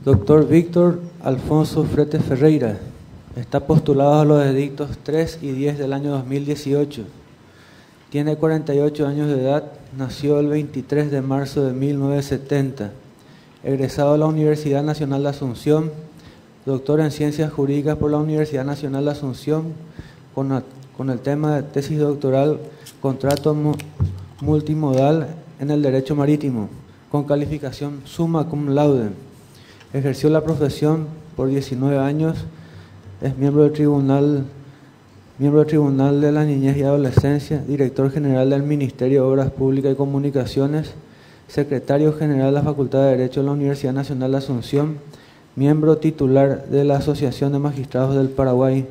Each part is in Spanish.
Doctor Víctor Alfonso Frete Ferreira. Está postulado a los edictos 3 y 10 del año 2018. Tiene 48 años de edad. Nació el 23 de marzo de 1970. Egresado de la Universidad Nacional de Asunción. Doctor en Ciencias Jurídicas por la Universidad Nacional de Asunción. Con el tema de tesis doctoral, contrato multimodal en el derecho marítimo, con calificación summa cum laude. Ejerció la profesión por 19 años, es miembro del Tribunal de la Niñez y Adolescencia, director general del Ministerio de Obras Públicas y Comunicaciones, secretario general de la Facultad de Derecho de la Universidad Nacional de Asunción, miembro titular de la Asociación de Magistrados del Paraguay.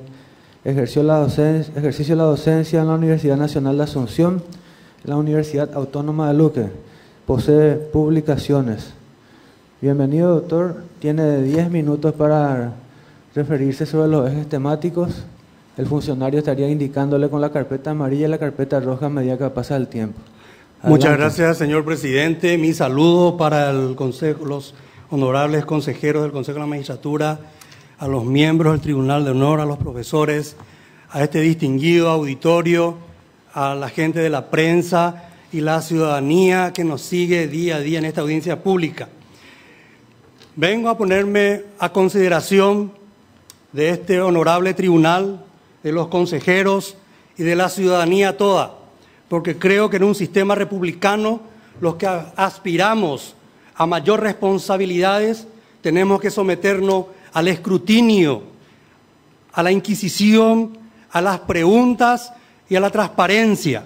Ejerció la docencia en la Universidad Nacional de Asunción, en la Universidad Autónoma de Luque. Posee publicaciones. Bienvenido, doctor. Tiene 10 minutos para referirse sobre los ejes temáticos. El funcionario estaría indicándole con la carpeta amarilla y la carpeta roja a medida que pasa el tiempo. Adelante. Muchas gracias, señor presidente. Mi saludo para el consejo, los honorables consejeros del Consejo de la Magistratura, a los miembros del Tribunal de Honor, a los profesores, a este distinguido auditorio, a la gente de la prensa y la ciudadanía que nos sigue día a día en esta audiencia pública. Vengo a ponerme a consideración de este honorable tribunal, de los consejeros y de la ciudadanía toda, porque creo que en un sistema republicano los que aspiramos a mayor responsabilidades tenemos que someternos al escrutinio, a la inquisición, a las preguntas y a la transparencia.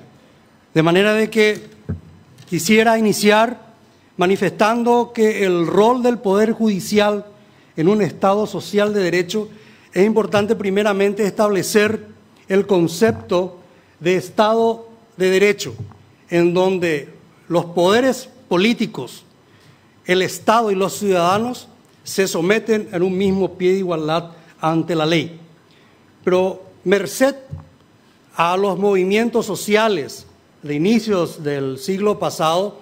De manera de que quisiera iniciar manifestando que el rol del Poder Judicial en un Estado social de derecho es importante primeramente establecer el concepto de Estado de Derecho, en donde los poderes políticos, el Estado y los ciudadanos se someten en un mismo pie de igualdad ante la ley. Pero merced a los movimientos sociales de inicios del siglo pasado,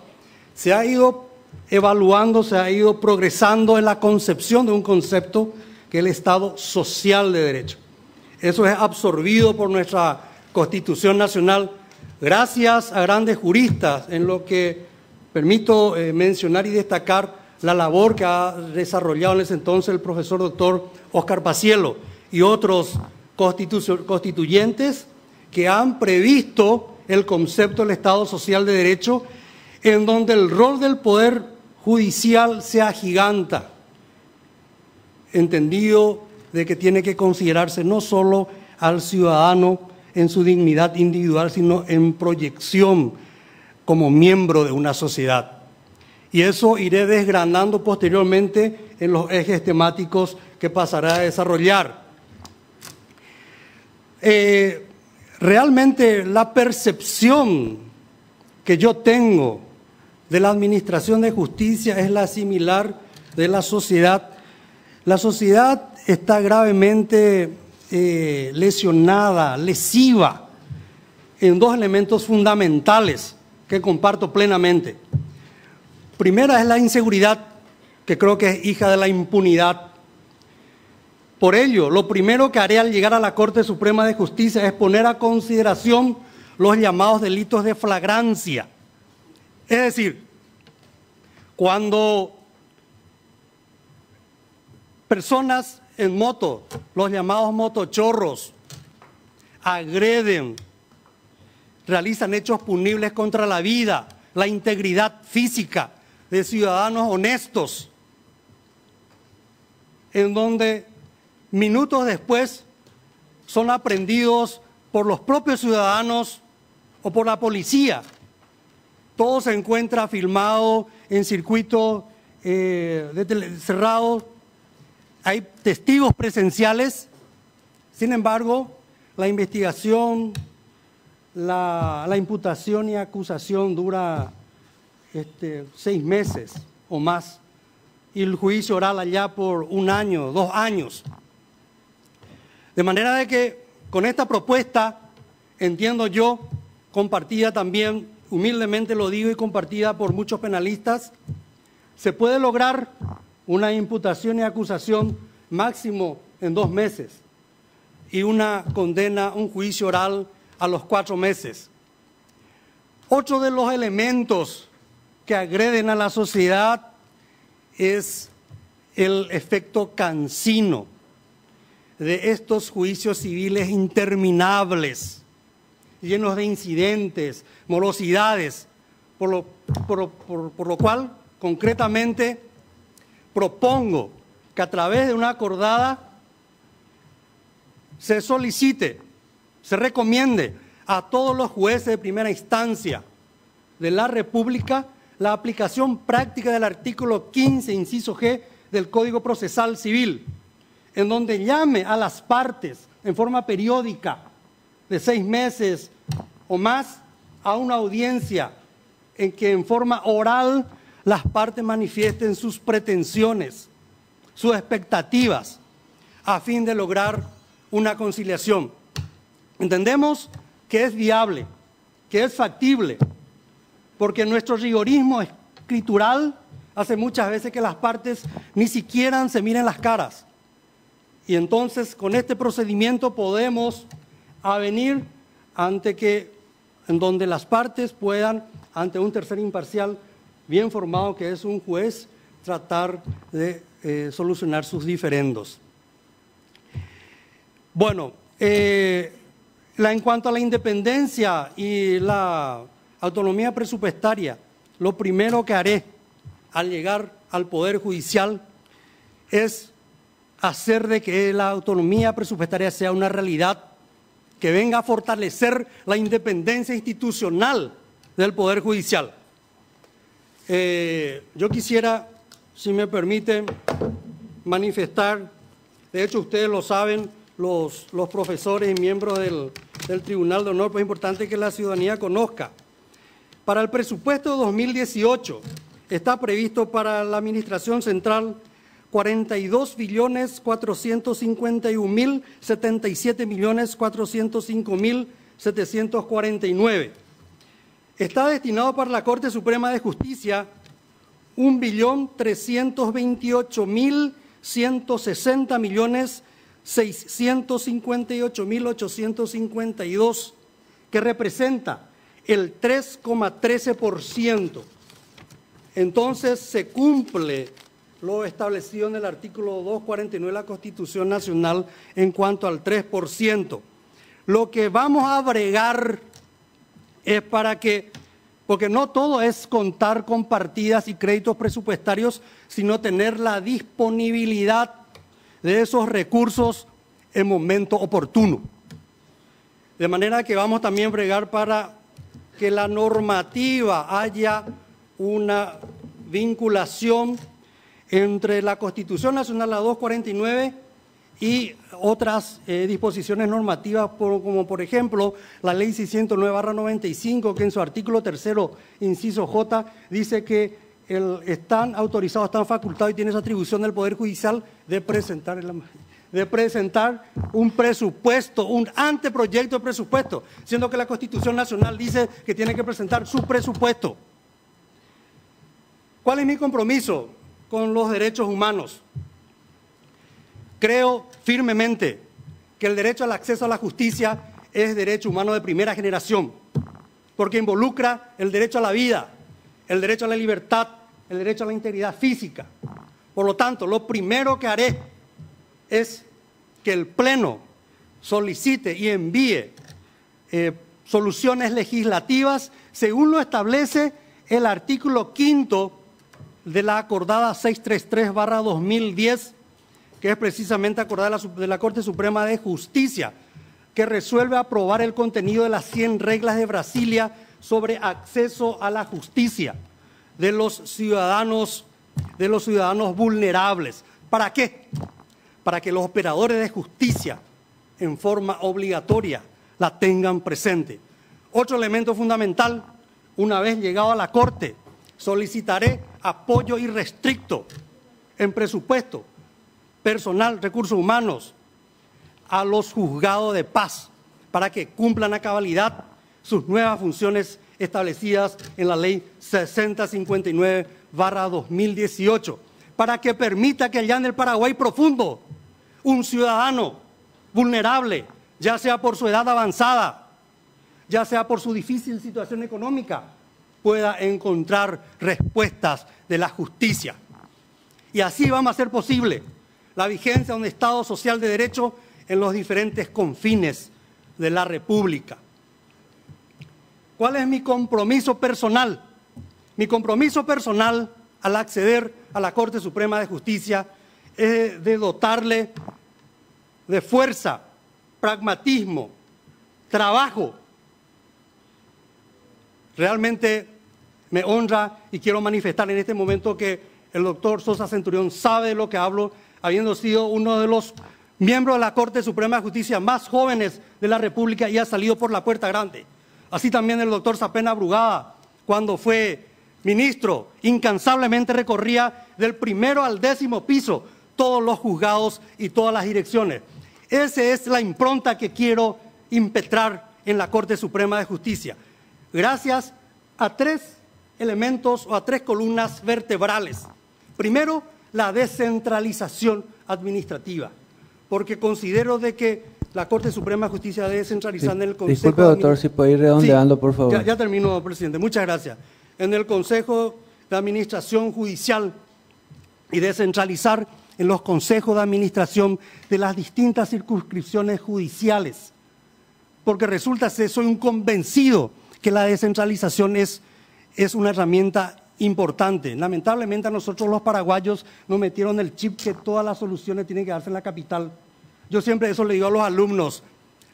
se ha ido evaluando, se ha ido progresando en la concepción de un concepto que es el Estado social de derecho. Eso es absorbido por nuestra Constitución Nacional, gracias a grandes juristas, en lo que permito mencionar y destacar la labor que ha desarrollado en ese entonces el profesor doctor Óscar Paciello y otros constituyentes que han previsto el concepto del Estado social de derecho, en donde el rol del Poder Judicial se agiganta, entendido de que tiene que considerarse no solo al ciudadano en su dignidad individual, sino en proyección como miembro de una sociedad. Y eso iré desgranando posteriormente en los ejes temáticos que pasaré a desarrollar. Realmente la percepción que yo tengo de la administración de justicia es la similar de la sociedad. La sociedad está gravemente lesionada, lesiva, en dos elementos fundamentales que comparto plenamente. Primera es la inseguridad, que creo que es hija de la impunidad. Por ello, lo primero que haré al llegar a la Corte Suprema de Justicia es poner a consideración los llamados delitos de flagrancia. Es decir, cuando personas en moto, los llamados motochorros, agreden, realizan hechos punibles contra la vida, la integridad física de ciudadanos honestos, en donde minutos después son aprehendidos por los propios ciudadanos o por la policía. Todo se encuentra filmado en circuito cerrado. Hay testigos presenciales. Sin embargo, la investigación, la imputación y acusación dura 6 meses o más, y el juicio oral allá por 1 año, 2 años. De manera de que con esta propuesta, entiendo yo, compartida también, humildemente lo digo, y compartida por muchos penalistas, se puede lograr una imputación y acusación máximo en 2 meses y una condena, un juicio oral a los 4 meses. Otro de los elementos que agreden a la sociedad es el efecto cansino de estos juicios civiles interminables, llenos de incidentes, morosidades, por lo cual, concretamente, propongo que a través de una acordada se solicite, se recomiende a todos los jueces de primera instancia de la República la aplicación práctica del artículo 15, inciso G, del Código Procesal Civil, en donde llame a las partes en forma periódica de 6 meses o más a una audiencia en que en forma oral las partes manifiesten sus pretensiones, sus expectativas, a fin de lograr una conciliación. Entendemos que es viable, que es factible, porque nuestro rigorismo escritural hace muchas veces que las partes ni siquiera se miren las caras. Y entonces con este procedimiento podemos avenir en donde las partes puedan, ante un tercer imparcial bien formado que es un juez, tratar de solucionar sus diferendos. Bueno, en cuanto a la independencia y la autonomía presupuestaria, lo primero que haré al llegar al Poder Judicial es hacer de que la autonomía presupuestaria sea una realidad que venga a fortalecer la independencia institucional del Poder Judicial. Yo quisiera, si me permiten, manifestar, de hecho ustedes lo saben, los profesores y miembros del Tribunal de Honor, pues es importante que la ciudadanía conozca. Para el presupuesto de 2018 está previsto para la Administración Central 42.451.077.405.749. Está destinado para la Corte Suprema de Justicia 1.328.160.658.852, que representa el 3,13%. Entonces se cumple lo establecido en el artículo 249 de la Constitución Nacional en cuanto al 3%. Lo que vamos a bregar es para que, porque no todo es contar con partidas y créditos presupuestarios, sino tener la disponibilidad de esos recursos en momento oportuno. De manera que vamos también a bregar para que la normativa haya una vinculación entre la Constitución Nacional, la 249, y otras disposiciones normativas, como por ejemplo la Ley 609/95, que en su artículo 3º, inciso J, dice que están autorizados, están facultados y tienen esa atribución del Poder Judicial de presentar un presupuesto, un anteproyecto de presupuesto, siendo que la Constitución Nacional dice que tiene que presentar su presupuesto. ¿Cuál es mi compromiso con los derechos humanos? Creo firmemente que el derecho al acceso a la justicia es derecho humano de primera generación, porque involucra el derecho a la vida, el derecho a la libertad, el derecho a la integridad física. Por lo tanto, lo primero que haré es que el Pleno solicite y envíe soluciones legislativas según lo establece el artículo 5º de la acordada 633/2010, que es precisamente acordada de la Corte Suprema de Justicia, que resuelve aprobar el contenido de las 100 reglas de Brasilia sobre acceso a la justicia de los ciudadanos vulnerables. ¿Para qué? Para que los operadores de justicia en forma obligatoria la tengan presente. Otro elemento fundamental, una vez llegado a la Corte, solicitaré apoyo irrestricto en presupuesto, personal, recursos humanos, a los juzgados de paz para que cumplan a cabalidad sus nuevas funciones establecidas en la Ley 6059/2018. para que permita que allá en el Paraguay profundo un ciudadano vulnerable, ya sea por su edad avanzada, ya sea por su difícil situación económica, pueda encontrar respuestas de la justicia. Y así vamos a hacer posible la vigencia de un Estado social de derecho en los diferentes confines de la República. ¿Cuál es mi compromiso personal? Mi compromiso personal al acceder a la Corte Suprema de Justicia es de dotarle de fuerza, pragmatismo, trabajo. Realmente me honra y quiero manifestar en este momento que el doctor Sosa Centurión sabe de lo que hablo, habiendo sido uno de los miembros de la Corte Suprema de Justicia más jóvenes de la República y ha salido por la puerta grande. Así también el doctor Sapena Brugada, cuando fue ministro, incansablemente recorría del primero al 10º piso todos los juzgados y todas las direcciones. Esa es la impronta que quiero impetrar en la Corte Suprema de Justicia, gracias a 3 elementos o a 3 columnas vertebrales. Primero, la descentralización administrativa, porque considero de que la Corte Suprema de Justicia debe descentralizar en el Consejo. Disculpe, doctor, si puede ir redondeando, sí, por favor. Ya termino, presidente. Muchas gracias. En el Consejo de Administración Judicial y descentralizar en los consejos de administración de las distintas circunscripciones judiciales, porque resulta que soy un convencido que la descentralización es una herramienta importante. Lamentablemente a nosotros los paraguayos nos metieron el chip que todas las soluciones tienen que darse en la capital. Yo siempre eso le digo a los alumnos.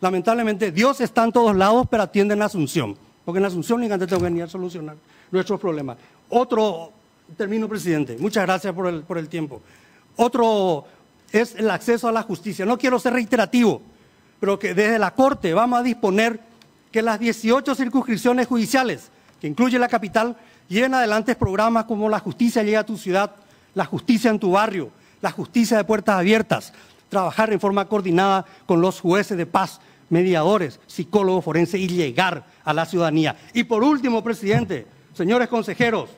Lamentablemente Dios está en todos lados, pero atiende en Asunción, porque en Asunción únicamente tengo que venir a solucionar nuestros problemas. Termino, presidente, muchas gracias por el tiempo. Otro es el acceso a la justicia. No quiero ser reiterativo, pero que desde la Corte vamos a disponer que las 18 circunscripciones judiciales, que incluye la capital, lleven adelante programas como La Justicia Llega a tu Ciudad, La Justicia en tu Barrio, La Justicia de Puertas Abiertas, trabajar en forma coordinada con los jueces de paz, mediadores, psicólogos forenses y llegar a la ciudadanía. Y por último, presidente, señores consejeros,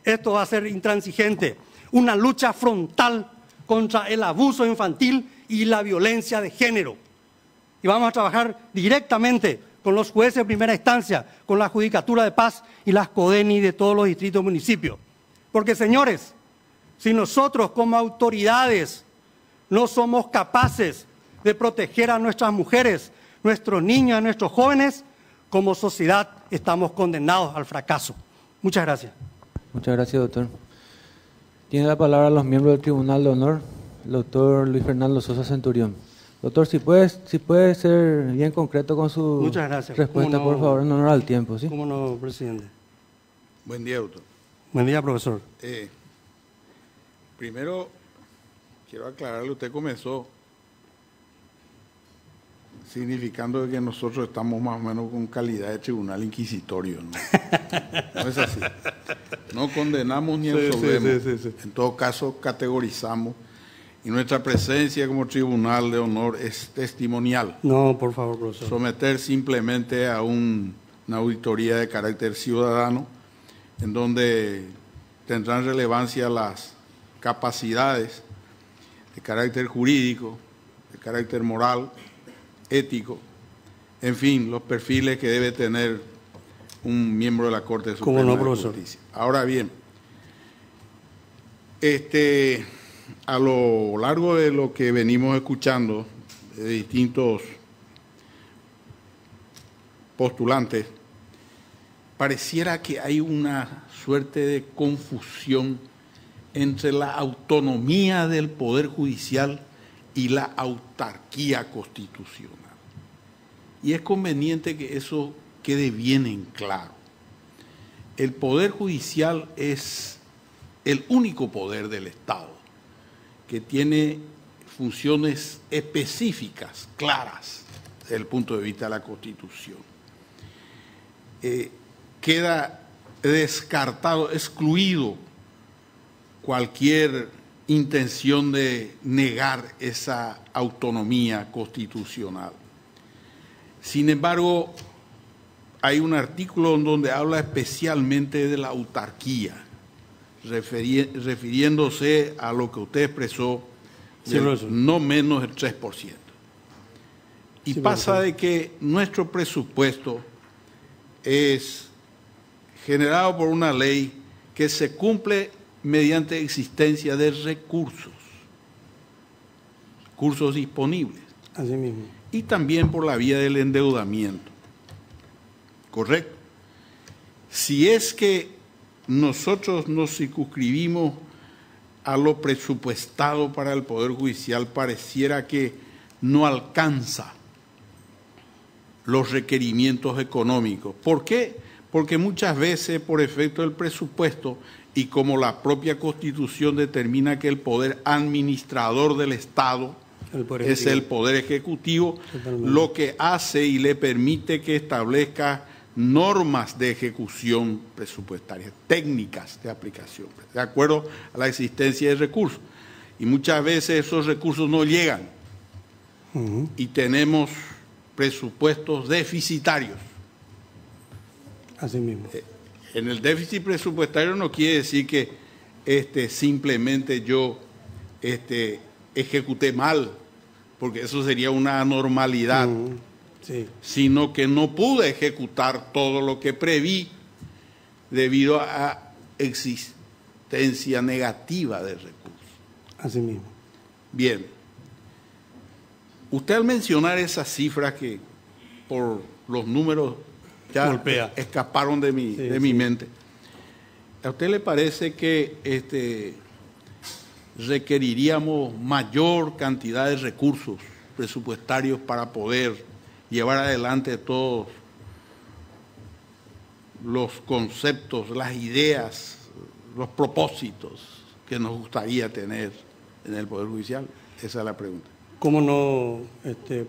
esto va a ser intransigente, una lucha frontal contra el abuso infantil y la violencia de género. Y vamos a trabajar directamente con los jueces de primera instancia, con la Judicatura de Paz y las CODENI de todos los distritos y municipios. Porque, señores, si nosotros como autoridades no somos capaces de proteger a nuestras mujeres, nuestros niños, a nuestros jóvenes, como sociedad estamos condenados al fracaso. Muchas gracias. Muchas gracias, doctor. Tiene la palabra los miembros del Tribunal de Honor, el doctor Luis Fernando Sosa Centurión. Doctor, si puede ser bien concreto con su respuesta, no, por favor, en honor al tiempo, ¿sí? ¿Cómo no, presidente? Buen día, doctor. Buen día, profesor. Primero, quiero aclararle, usted comenzó significando que nosotros estamos más o menos con calidad de tribunal inquisitorio, ¿no? No es así. No condenamos ni absolvemos. Sí. En todo caso, categorizamos. Y nuestra presencia como tribunal de honor es testimonial. No, por favor, profesor. Someter simplemente a una auditoría de carácter ciudadano, en donde tendrán relevancia las capacidades de carácter jurídico, de carácter moral, ético, en fin, los perfiles que debe tener un miembro de la Corte Suprema de Justicia. Ahora bien, a lo largo de lo que venimos escuchando de distintos postulantes, pareciera que hay una suerte de confusión entre la autonomía del Poder Judicial y la autarquía constitucional. Y es conveniente que eso quede bien en claro. El Poder Judicial es el único poder del Estado que tiene funciones específicas, claras, desde el punto de vista de la Constitución. Queda descartado, excluido cualquier intención de negar esa autonomía constitucional. Sin embargo, hay un artículo en donde habla especialmente de la autarquía, refiriéndose a lo que usted expresó, Sí, profesor. no menos del 3%. Y Sí, pasa profesor. de que nuestro presupuesto es generado por una ley que se cumple mediante existencia de recursos disponibles, Así mismo. y también por la vía del endeudamiento. ¿Correcto? Si es que nosotros nos circunscribimos a lo presupuestado para el Poder Judicial, pareciera que no alcanza los requerimientos económicos. ¿Por qué? Porque muchas veces, por efecto del presupuesto, y como la propia Constitución determina que el poder administrador del Estado El Poder es Ejecutivo. el Poder Ejecutivo, Totalmente. lo que hace y le permite que establezca normas de ejecución presupuestaria, técnicas de aplicación, de acuerdo a la existencia de recursos. Y muchas veces esos recursos no llegan Ujú. y tenemos presupuestos deficitarios. Así mismo. En el déficit presupuestario no quiere decir que simplemente yo ejecuté mal, porque eso sería una anormalidad, Ujú. Sí. sino que no pude ejecutar todo lo que preví debido a existencia negativa de recursos. Así mismo. Bien, usted al mencionar esas cifras que por los números ya Golpea. escaparon de mi Sí. mente, ¿a usted le parece que requeriríamos mayor cantidad de recursos presupuestarios para poder llevar adelante todos los conceptos, las ideas, los propósitos que nos gustaría tener en el Poder Judicial? Esa es la pregunta. ¿Cómo no,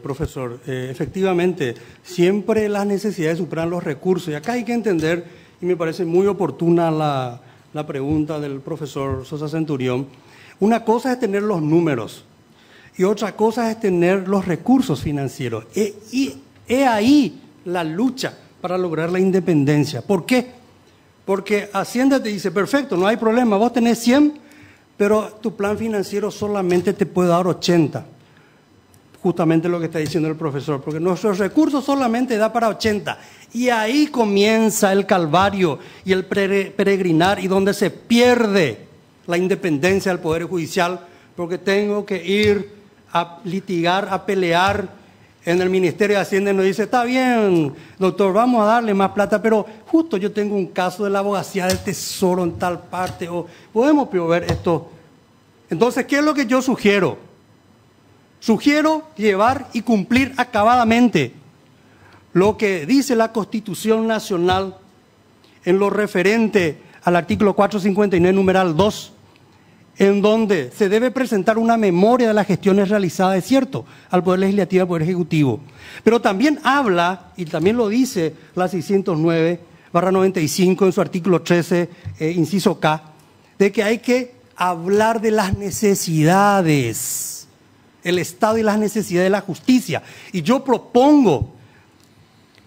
profesor? Efectivamente, siempre las necesidades superan los recursos. Y acá hay que entender, y me parece muy oportuna la pregunta del profesor Sosa Centurión, una cosa es tener los números y otra cosa es tener los recursos financieros. Y es ahí la lucha para lograr la independencia. ¿Por qué? Porque Hacienda te dice, perfecto, no hay problema, vos tenés 100, pero tu plan financiero solamente te puede dar 80. Justamente lo que está diciendo el profesor, porque nuestros recursos solamente da para 80. Y ahí comienza el calvario y el peregrinar, y donde se pierde la independencia del Poder Judicial, porque tengo que ir a litigar, a pelear en el Ministerio de Hacienda, y nos dice, está bien, doctor, vamos a darle más plata, pero justo yo tengo un caso de la abogacía del Tesoro en tal parte, o podemos proveer esto. Entonces, ¿qué es lo que yo sugiero? Sugiero llevar y cumplir acabadamente lo que dice la Constitución Nacional en lo referente al artículo 459, numeral 2, en donde se debe presentar una memoria de las gestiones realizadas, es cierto, al Poder Legislativo y al Poder Ejecutivo. Pero también habla, y también lo dice la 609/95 en su artículo 13, inciso K, de que hay que hablar de las necesidades, el Estado y las necesidades de la justicia. Y yo propongo,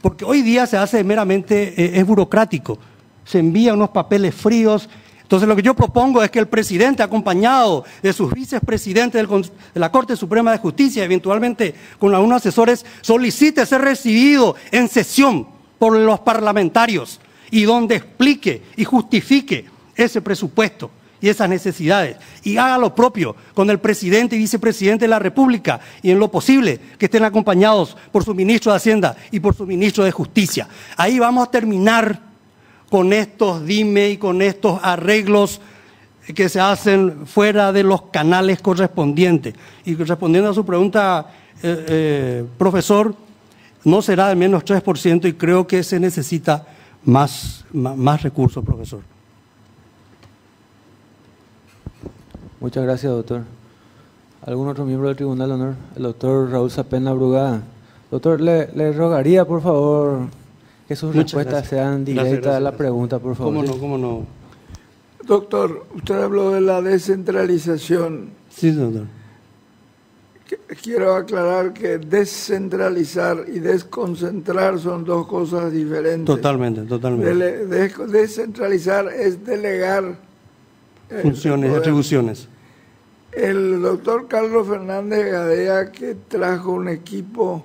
porque hoy día se hace meramente, es burocrático, se envían unos papeles fríos. Entonces lo que yo propongo es que el presidente, acompañado de sus vicepresidentes de la Corte Suprema de Justicia, eventualmente con algunos asesores, solicite ser recibido en sesión por los parlamentarios y donde explique y justifique ese presupuesto y esas necesidades, y haga lo propio con el presidente y vicepresidente de la República, y en lo posible que estén acompañados por su ministro de Hacienda y por su ministro de Justicia. Ahí vamos a terminar con estos dime y con estos arreglos que se hacen fuera de los canales correspondientes. Y respondiendo a su pregunta, profesor, no será de menos 3%, y creo que se necesita más recursos, profesor. Muchas gracias, doctor. ¿Algún otro miembro del Tribunal de Honor? El doctor Raúl Sapena Brugada. Doctor, le rogaría, por favor, que sus respuestas sean directas a la pregunta, por favor. ¿Cómo no? Doctor, usted habló de la descentralización. Sí, doctor. Quiero aclarar que descentralizar y desconcentrar son dos cosas diferentes. Totalmente. Descentralizar es delegar funciones y atribuciones. El doctor Carlos Fernández Gadea, que trajo un equipo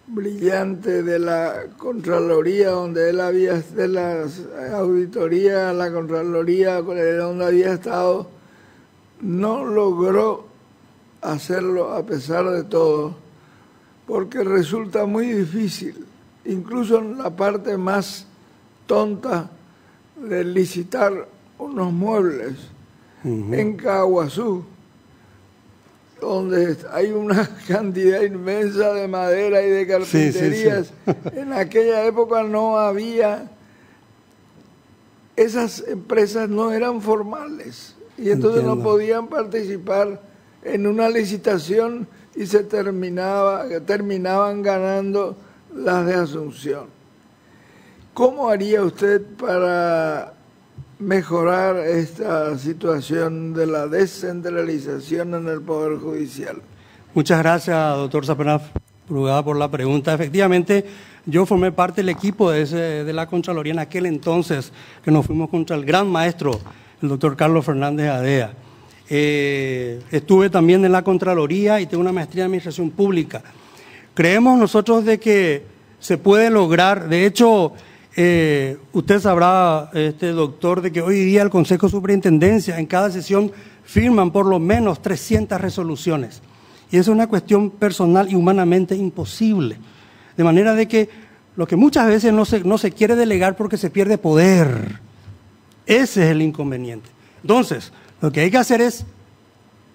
brillante de la Contraloría, donde él había, de la auditoría, la Contraloría, donde había estado, no logró hacerlo a pesar de todo, porque resulta muy difícil, incluso en la parte más tonta de licitar unos muebles en Caguazú, donde hay una cantidad inmensa de madera y de carpinterías. Sí, sí, sí. En aquella época no había, esas empresas no eran formales y entonces no podían participar en una licitación y se terminaban ganando las de Asunción. ¿Cómo haría usted para mejorar esta situación de la descentralización en el Poder Judicial? Muchas gracias, doctor Sapena, por la pregunta. Efectivamente, yo formé parte del equipo de la Contraloría en aquel entonces, que nos fuimos contra el gran maestro, el doctor Carlos Fernández Gadea. Estuve también en la Contraloría y tengo una maestría en Administración Pública. Creemos nosotros de que se puede lograr, de hecho, usted sabrá, doctor, de que hoy día el Consejo de Superintendencia en cada sesión firman por lo menos 300 resoluciones. Y eso es una cuestión personal y humanamente imposible. De manera de que lo que muchas veces no se quiere delegar porque se pierde poder. Ese es el inconveniente. Entonces, lo que hay que hacer es,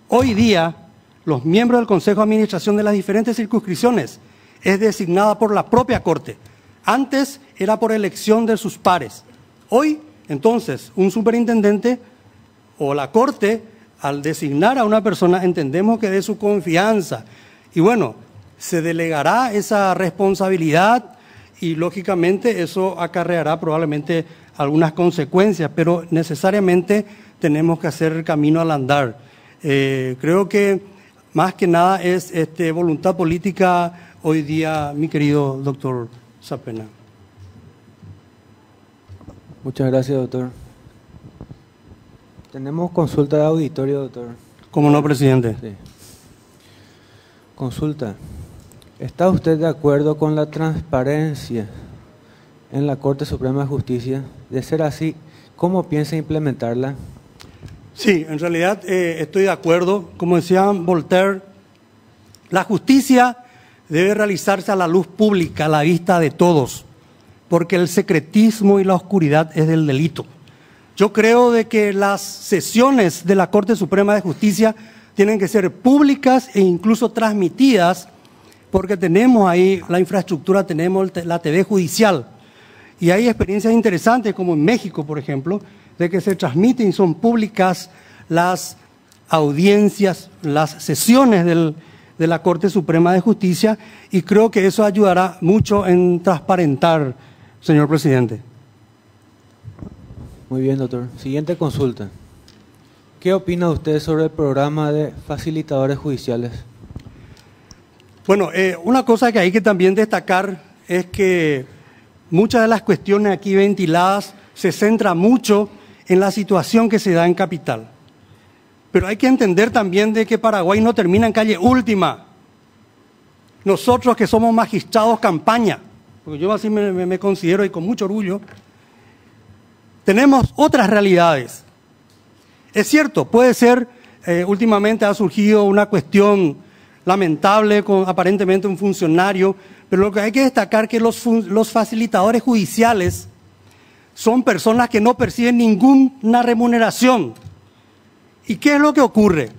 hoy día, los miembros del Consejo de Administración de las diferentes circunscripciones es designada por la propia Corte. Antes era por elección de sus pares. Hoy, entonces, un superintendente o la Corte, al designar a una persona, entendemos que dé su confianza. Y bueno, se delegará esa responsabilidad y, lógicamente, eso acarreará probablemente algunas consecuencias, pero necesariamente tenemos que hacer el camino al andar. Creo que más que nada es voluntad política hoy día, mi querido doctor Sapena. Muchas gracias, doctor. Tenemos consulta de auditorio, doctor. ¿Cómo no, presidente? Sí. Consulta. ¿Está usted de acuerdo con la transparencia en la Corte Suprema de Justicia? De ser así, ¿cómo piensa implementarla? Sí, en realidad estoy de acuerdo. Como decía Voltaire, la justicia debe realizarse a la luz pública, a la vista de todos, porque el secretismo y la oscuridad es del delito. Yo creo de que las sesiones de la Corte Suprema de Justicia tienen que ser públicas e incluso transmitidas, porque tenemos ahí la infraestructura, tenemos la TV judicial. Y hay experiencias interesantes, como en México, por ejemplo, de que se transmiten y son públicas las audiencias, las sesiones de la Corte Suprema de Justicia, y creo que eso ayudará mucho en transparentar, señor presidente. Muy bien, doctor. Siguiente consulta. ¿Qué opina usted sobre el programa de facilitadores judiciales? Bueno, una cosa que hay que también destacar es que muchas de las cuestiones aquí ventiladas se centran mucho en la situación que se da en Capital. Pero hay que entender también de que Paraguay no termina en calle última. Nosotros que somos magistrados campaña, porque yo así me considero y con mucho orgullo, tenemos otras realidades. Es cierto, puede ser, últimamente ha surgido una cuestión lamentable con aparentemente un funcionario, pero lo que hay que destacar es que los facilitadores judiciales son personas que no perciben ninguna remuneración. ¿Y qué es lo que ocurre?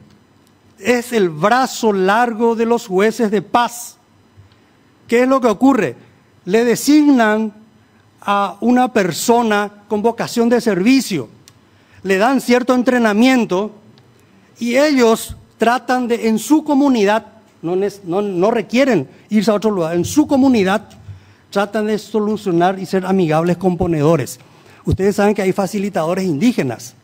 Es el brazo largo de los jueces de paz. ¿Qué es lo que ocurre? Le designan a una persona con vocación de servicio, le dan cierto entrenamiento y ellos tratan de, en su comunidad, no requieren irse a otro lugar, en su comunidad tratan de solucionar y ser amigables con ponedores. Ustedes saben que hay facilitadores indígenas,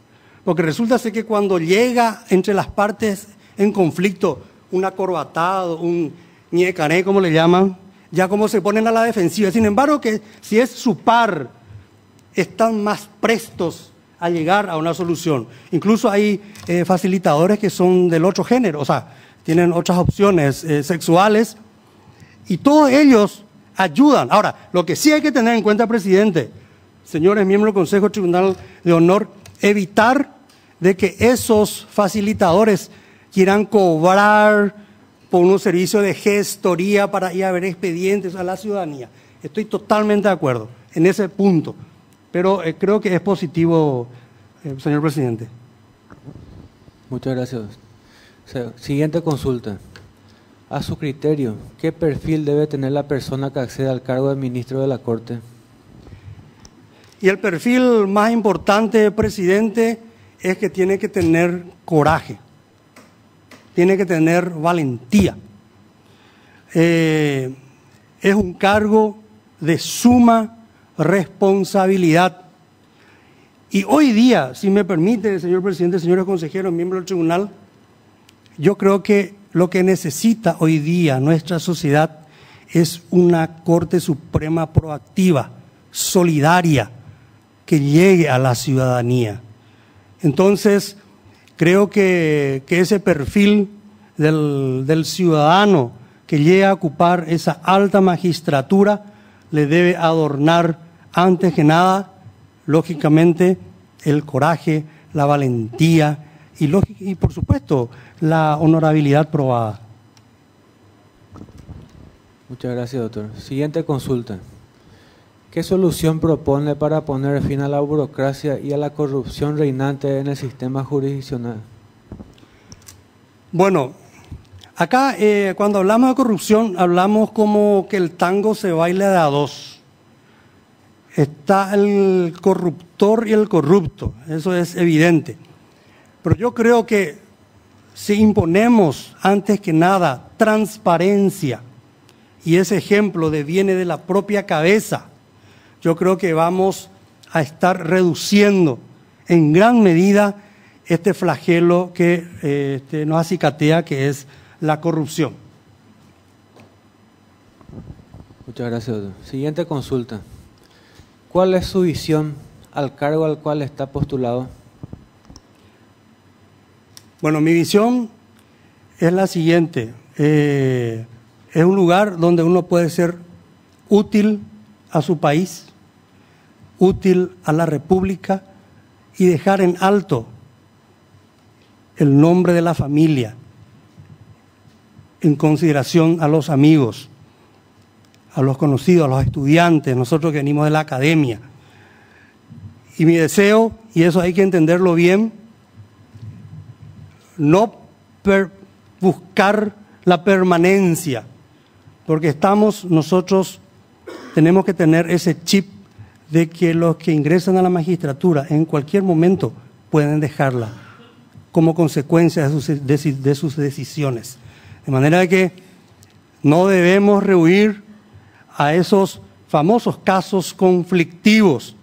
porque resulta ser que cuando llega entre las partes en conflicto un acorbatado, un ñecaré, como le llaman, ya como se ponen a la defensiva. Sin embargo, que si es su par, están más prestos a llegar a una solución. Incluso hay facilitadores que son del otro género, o sea, tienen otras opciones sexuales, y todos ellos ayudan. Ahora, lo que sí hay que tener en cuenta, presidente, señores miembros del Consejo Tribunal de Honor, evitar de que esos facilitadores quieran cobrar por unos servicios de gestoría para ir a ver expedientes a la ciudadanía. Estoy totalmente de acuerdo en ese punto, pero creo que es positivo, señor presidente. Muchas gracias. Siguiente consulta. A su criterio, ¿qué perfil debe tener la persona que accede al cargo de ministro de la Corte? Y el perfil más importante, presidente, es que tiene que tener coraje, tiene que tener valentía. Es un cargo de suma responsabilidad. Y hoy día, si me permite, señor presidente, señores consejeros, miembros del tribunal, yo creo que lo que necesita hoy día nuestra sociedad es una Corte Suprema proactiva, solidaria, que llegue a la ciudadanía. Entonces, creo que ese perfil del ciudadano que llegue a ocupar esa alta magistratura le debe adornar, antes que nada, lógicamente, el coraje, la valentía y por supuesto, la honorabilidad probada. Muchas gracias, doctor. Siguiente consulta. ¿Qué solución propone para poner fin a la burocracia y a la corrupción reinante en el sistema jurisdiccional? Bueno, acá cuando hablamos de corrupción, hablamos como que el tango se baila de a dos. Está el corruptor y el corrupto, eso es evidente. Pero yo creo que si imponemos, antes que nada, transparencia, y ese ejemplo viene de la propia cabeza, yo creo que vamos a estar reduciendo en gran medida este flagelo que nos acicatea, que es la corrupción. Muchas gracias, doctor. Siguiente consulta. ¿Cuál es su visión al cargo al cual está postulado? Bueno, mi visión es la siguiente. Es un lugar donde uno puede ser útil a su país, útil a la República y dejar en alto el nombre de la familia en consideración a los amigos, a los conocidos, a los estudiantes, nosotros que venimos de la academia. Y mi deseo, y eso hay que entenderlo bien, no buscar la permanencia, porque nosotros tenemos que tener ese chip de que los que ingresan a la magistratura en cualquier momento pueden dejarla como consecuencia de sus decisiones. De manera que no debemos rehuir a esos famosos casos conflictivos.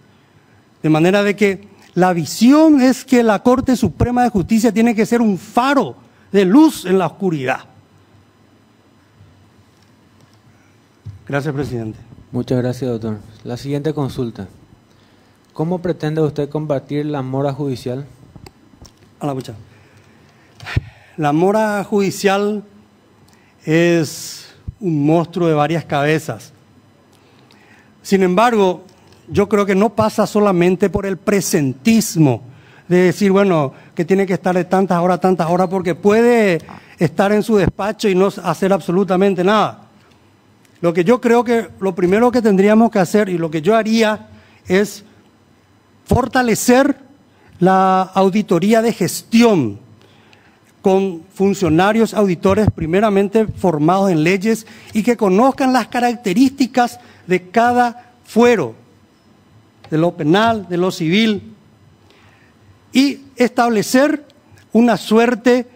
De manera de que la visión es que la Corte Suprema de Justicia tiene que ser un faro de luz en la oscuridad. Gracias, presidente. Muchas gracias, doctor. La siguiente consulta. ¿Cómo pretende usted combatir la mora judicial? La mora judicial es un monstruo de varias cabezas. Sin embargo, yo creo que no pasa solamente por el presentismo de decir, bueno, que tiene que estar de tantas horas, porque puede estar en su despacho y no hacer absolutamente nada. Lo que yo creo que lo primero que tendríamos que hacer, y lo que yo haría, es fortalecer la auditoría de gestión con funcionarios auditores primeramente formados en leyes y que conozcan las características de cada fuero, de lo penal, de lo civil, y establecer una suerte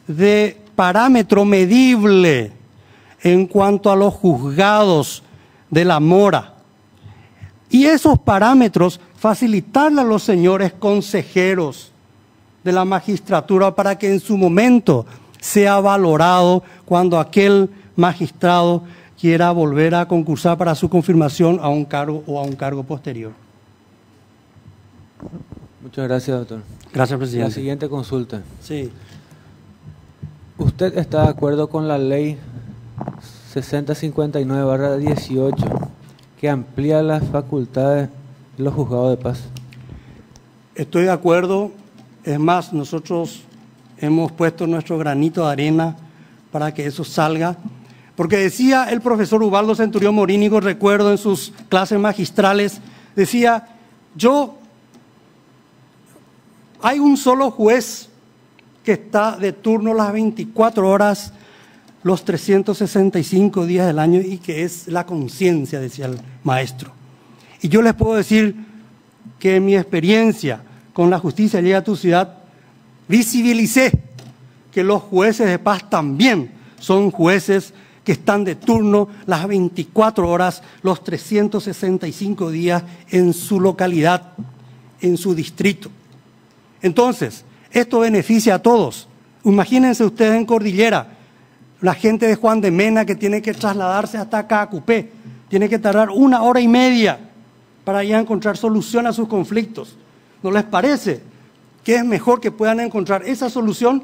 de parámetro medible en cuanto a los juzgados de la mora. Y esos parámetros facilitarle a los señores consejeros de la magistratura para que en su momento sea valorado cuando aquel magistrado quiera volver a concursar para su confirmación a un cargo o a un cargo posterior. Muchas gracias, doctor. Gracias, presidente. La siguiente consulta. Sí. ¿Usted está de acuerdo con la ley 6059/18 que amplía las facultades de los juzgados de paz? Estoy de acuerdo. Es más, nosotros hemos puesto nuestro granito de arena para que eso salga. Porque decía el profesor Ubaldo Centurión Morínigo, recuerdo en sus clases magistrales, decía, hay un solo juez que está de turno las 24 horas, los 365 días del año, y que es la conciencia, decía el maestro. Y yo les puedo decir que en mi experiencia con la justicia Llega a tu Ciudad, visibilicé que los jueces de paz también son jueces que están de turno las 24 horas, los 365 días en su localidad, en su distrito. Entonces, esto beneficia a todos. Imagínense ustedes en Cordillera, la gente de Juan de Mena que tiene que trasladarse hasta Caacupé, tiene que tardar 1 hora y media para ir a encontrar solución a sus conflictos. ¿No les parece que es mejor que puedan encontrar esa solución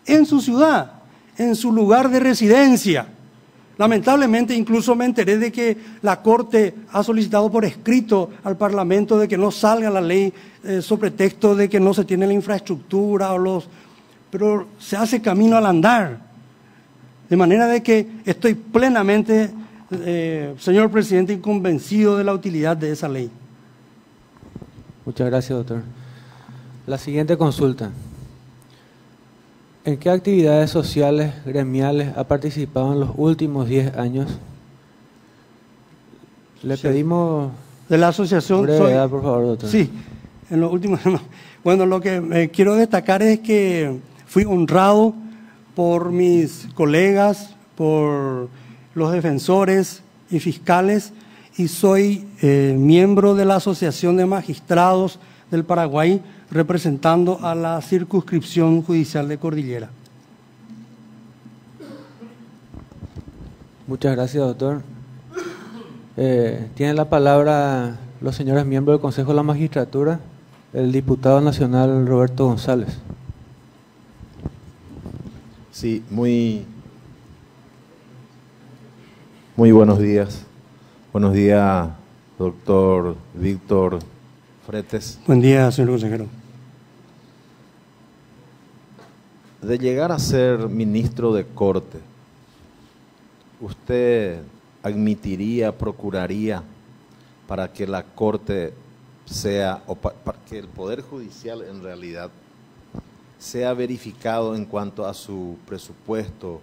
en su ciudad, en su lugar de residencia? Lamentablemente, incluso me enteré de que la Corte ha solicitado por escrito al Parlamento de que no salga la ley sobre pretexto de que no se tiene la infraestructura pero se hace camino al andar. De manera de que estoy plenamente, señor presidente, convencido de la utilidad de esa ley. Muchas gracias, doctor. La siguiente consulta. ¿En qué actividades sociales, gremiales ha participado en los últimos 10 años? Le pedimos de la asociación brevedad, por favor, doctor. Sí, en los últimos. Bueno, lo que quiero destacar es que fui honrado por mis colegas, por los defensores y fiscales, y soy miembro de la Asociación de Magistrados del Paraguay, representando a la circunscripción judicial de Cordillera. Muchas gracias, doctor. Tienen la palabra los señores miembros del Consejo de la Magistratura, el diputado nacional Roberto González. Sí, muy buenos días. Buenos días, doctor Víctor Fretes. Buen día, señor consejero. De llegar a ser ministro de Corte, ¿usted admitiría, procuraría para que la Corte sea, o para que el Poder Judicial en realidad sea verificado en cuanto a su presupuesto,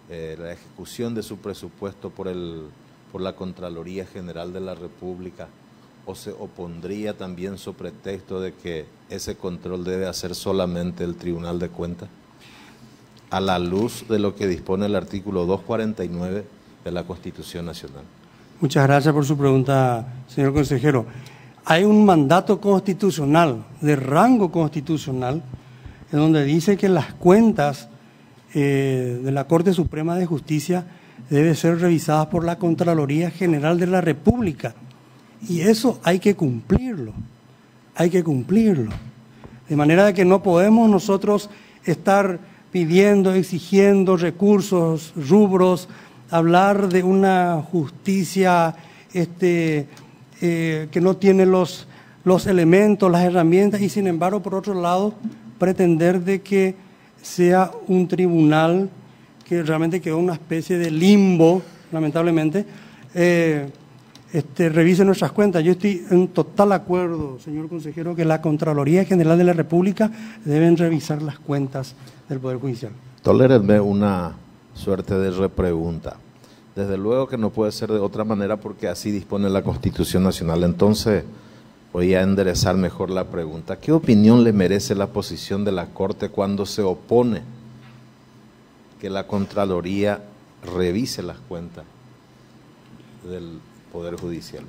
la ejecución de su presupuesto por la Contraloría General de la República, o se opondría también sobre pretexto de que ese control debe hacer solamente el Tribunal de Cuentas, a la luz de lo que dispone el artículo 249 de la Constitución Nacional? Muchas gracias por su pregunta, señor consejero. Hay un mandato constitucional, de rango constitucional, en donde dice que las cuentas de la Corte Suprema de Justicia deben ser revisadas por la Contraloría General de la República. Y eso hay que cumplirlo, hay que cumplirlo. De manera de que no podemos nosotros estar pidiendo, exigiendo recursos, rubros, hablar de una justicia que no tiene los elementos, las herramientas, y sin embargo, por otro lado, pretender de que sea un tribunal que realmente quedó una especie de limbo, lamentablemente, revise nuestras cuentas. Yo estoy en total acuerdo, señor consejero, que la Contraloría General de la República deben revisar las cuentas del Poder Judicial. Tolérenme una suerte de repregunta. Desde luego que no puede ser de otra manera porque así dispone la Constitución Nacional. Entonces voy a enderezar mejor la pregunta. ¿Qué opinión le merece la posición de la Corte cuando se opone que la Contraloría revise las cuentas del Poder Judicial?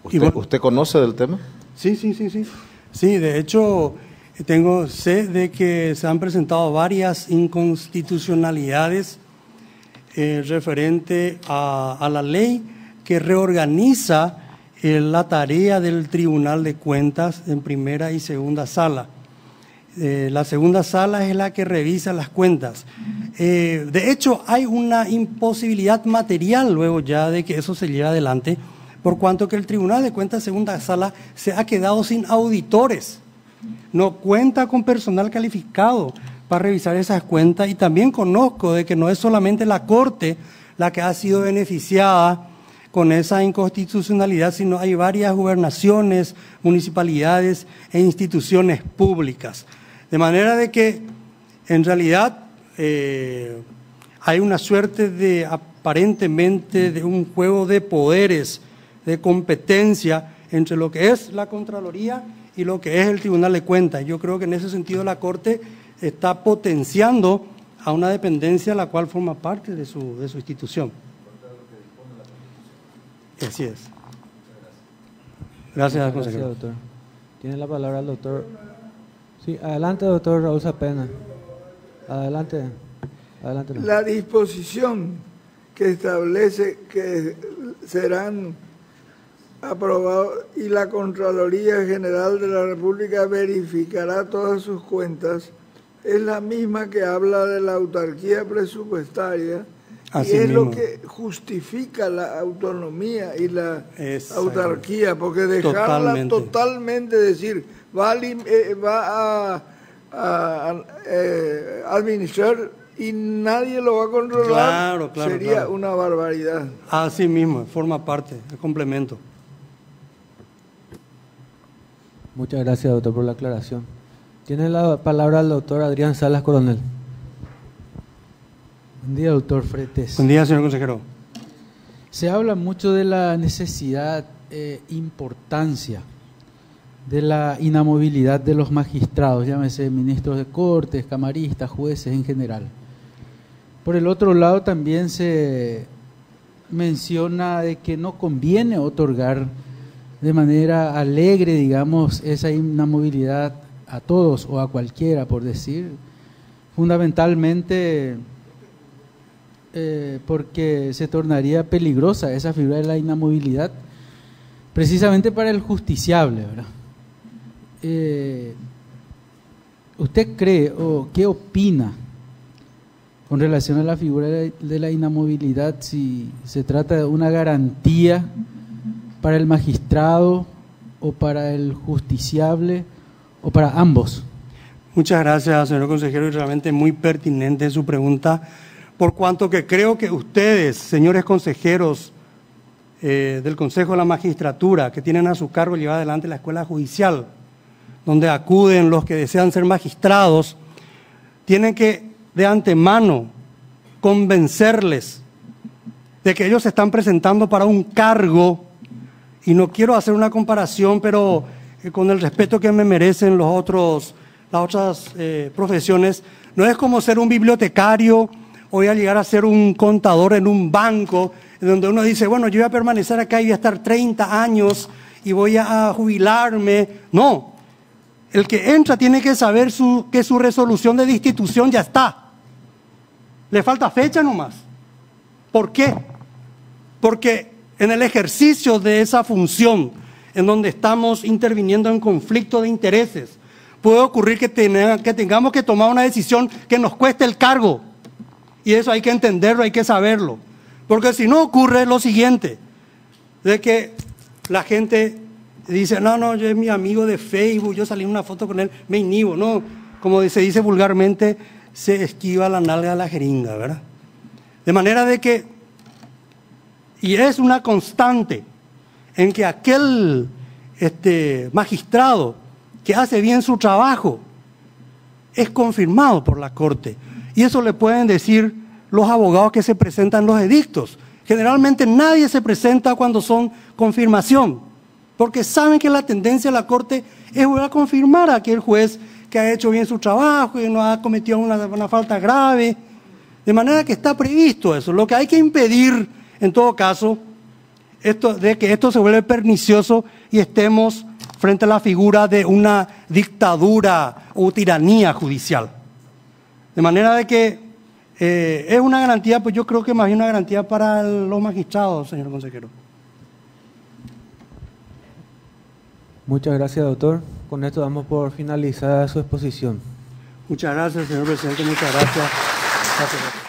¿Usted conoce del tema? Sí. Sí, de hecho, sé de que se han presentado varias inconstitucionalidades referente a la ley que reorganiza la tarea del Tribunal de Cuentas en primera y segunda sala. La segunda sala es la que revisa las cuentas. De hecho, hay una imposibilidad material luego ya de que eso se lleve adelante, por cuanto que el Tribunal de Cuentas segunda sala se ha quedado sin auditores. No cuenta con personal calificado para revisar esas cuentas, y también conozco de que no es solamente la Corte la que ha sido beneficiada con esa inconstitucionalidad, sino hay varias gobernaciones, municipalidades e instituciones públicas. De manera de que en realidad hay una suerte de, aparentemente, de un juego de poderes, de competencia entre lo que es la Contraloría y lo que es el Tribunal de Cuentas. Yo creo que en ese sentido la Corte está potenciando a una dependencia la cual forma parte de su institución. Así es. Gracias, consejero. Gracias, doctor. Tiene la palabra el doctor. Sí, adelante, doctor Raúl Zapena. Adelante. Adelante. La disposición que establece que serán aprobados y la Contraloría General de la República verificará todas sus cuentas es la misma que habla de la autarquía presupuestaria. Así y es mismo lo que justifica la autonomía y la autarquía, porque dejarla totalmente decir, va a administrar y nadie lo va a controlar, sería una barbaridad. Así mismo, forma parte, el complemento. Muchas gracias, doctor, por la aclaración. Tiene la palabra el doctor Adrián Salas Coronel. Buen día, doctor Fretes. Buen día, señor consejero. Se habla mucho de la necesidad, importancia de la inamovilidad de los magistrados, llámese ministros de cortes, camaristas, jueces en general. Por el otro lado, también se menciona de que no conviene otorgar de manera alegre, digamos, esa inamovilidad a todos o a cualquiera, por decir, fundamentalmente porque se tornaría peligrosa esa figura de la inamovilidad, precisamente para el justiciable, ¿verdad? ¿Usted cree o qué opina con relación a la figura de la inamovilidad, si se trata de una garantía para el magistrado o para el justiciable o para ambos? Muchas gracias, señor consejero, y realmente muy pertinente su pregunta, por cuanto que creo que ustedes, señores consejeros del Consejo de la Magistratura, que tienen a su cargo llevar adelante la escuela judicial, donde acuden los que desean ser magistrados, tienen que de antemano convencerles de que ellos se están presentando para un cargo, y no quiero hacer una comparación, pero con el respeto que me merecen las otras profesiones, no es como ser un bibliotecario o voy a llegar a ser un contador en un banco, donde uno dice, bueno, yo voy a permanecer acá y voy a estar 30 años y voy a jubilarme. No, el que entra tiene que saber que su resolución de destitución ya está. Le falta fecha nomás. ¿Por qué? Porque en el ejercicio de esa función, en donde estamos interviniendo en conflicto de intereses, puede ocurrir que tengamos que tomar una decisión que nos cueste el cargo. Y eso hay que entenderlo, hay que saberlo. Porque si no ocurre lo siguiente, de que la gente dice, no, yo es mi amigo de Facebook, yo salí en una foto con él, me inhibo, no, como se dice vulgarmente, se esquiva la nalga a la jeringa, ¿verdad? De manera de que, y es una constante, en que aquel magistrado que hace bien su trabajo es confirmado por la Corte. Y eso le pueden decir los abogados que se presentan en los edictos. Generalmente nadie se presenta cuando son confirmación, porque saben que la tendencia de la Corte es volver a confirmar a aquel juez que ha hecho bien su trabajo y no ha cometido una falta grave. De manera que está previsto eso. Lo que hay que impedir, en todo caso, de que esto se vuelva pernicioso y estemos frente a la figura de una dictadura o tiranía judicial. De manera de que es una garantía, pues yo creo que más bien una garantía para los magistrados, señor consejero. Muchas gracias, doctor. Con esto damos por finalizada su exposición. Muchas gracias, señor presidente. Muchas gracias. Gracias.